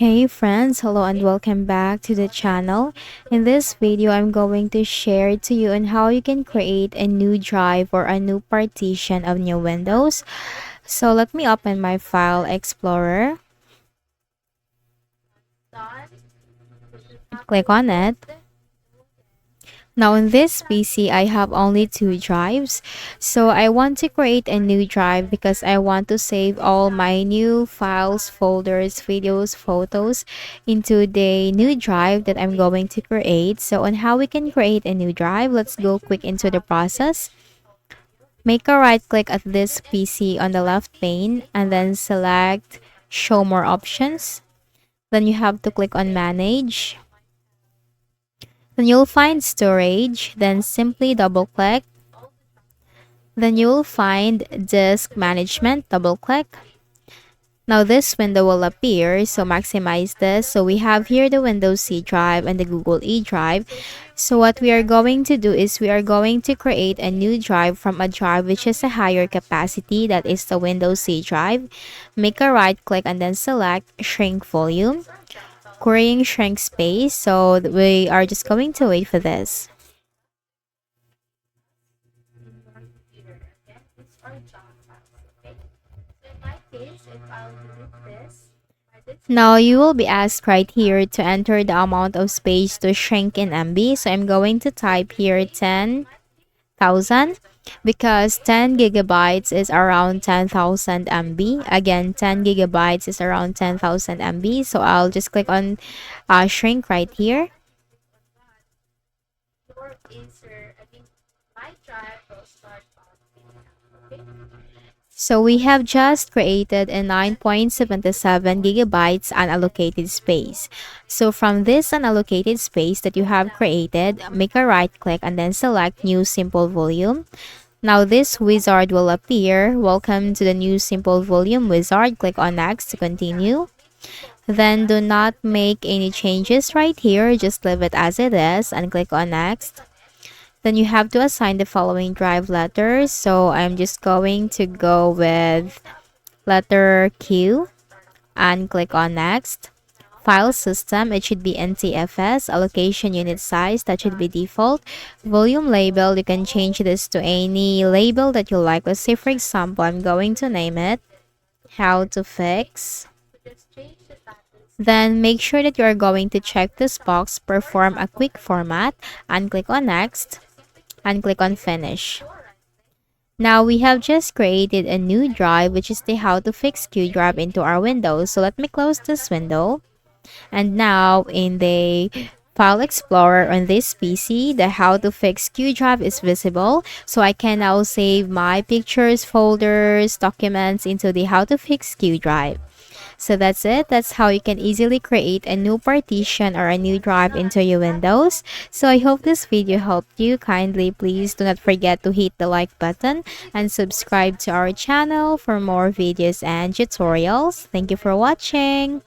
Hey friends, hello and welcome back to the channel. In this video, I'm going to share to you on how you can create a new drive or a new partition of new Windows. So let me open my File Explorer. Click on it. Now in this PC, I have only two drives. So I want to create a new drive because I want to save all my new files, folders, videos, photos into the new drive that I'm going to create. So on how we can create a new drive, let's go quick into the process. Make a right click at this PC on the left pane and then select show more options. Then you have to click on manage. Then you'll find storage, then simply double click. Then you'll find disk management, double click. Now this window will appear, so maximize this. So we have here the Windows C drive and the Google E drive. So what we are going to do is we are going to create a new drive from a drive which has a higher capacity, that is the Windows C drive. Make a right click and then select shrink volume. Querying shrink space, so we are just going to wait for this. Now you will be asked right here to enter the amount of space to shrink in MB. So I'm going to type here 10,000 because 10 gigabytes is around 10,000 MB. Again, 10 gigabytes is around 10,000 MB. So I'll just click on shrink right here. So we have just created a 9.77 gigabytes unallocated space. So from this unallocated space that you have created, make a right click and then select new simple volume. Now this wizard will appear. Welcome to the new simple volume wizard. Click on next to continue. Then do not make any changes right here. Just leave it as it is and click on next. Then you have to assign the following drive letters. So I'm just going to go with letter Q and click on next. File system, it should be NTFS. Allocation unit size, that should be default. Volume label, you can change this to any label that you like. Let's say for example, I'm going to name it how to fix. Then make sure that you are going to check this box, perform a quick format, and click on next and click on finish. Now we have just created a new drive, which is the how to fix Q drive into our window. So let me close this window. And now in the File Explorer on this PC, the how to fix Q drive is visible. So I can now save my pictures, folders, documents into the how to fix Q drive. So that's it. That's how you can easily create a new partition or a new drive into your Windows. So I hope this video helped you. Kindly please do not forget to hit the like button and subscribe to our channel for more videos and tutorials. Thank you for watching.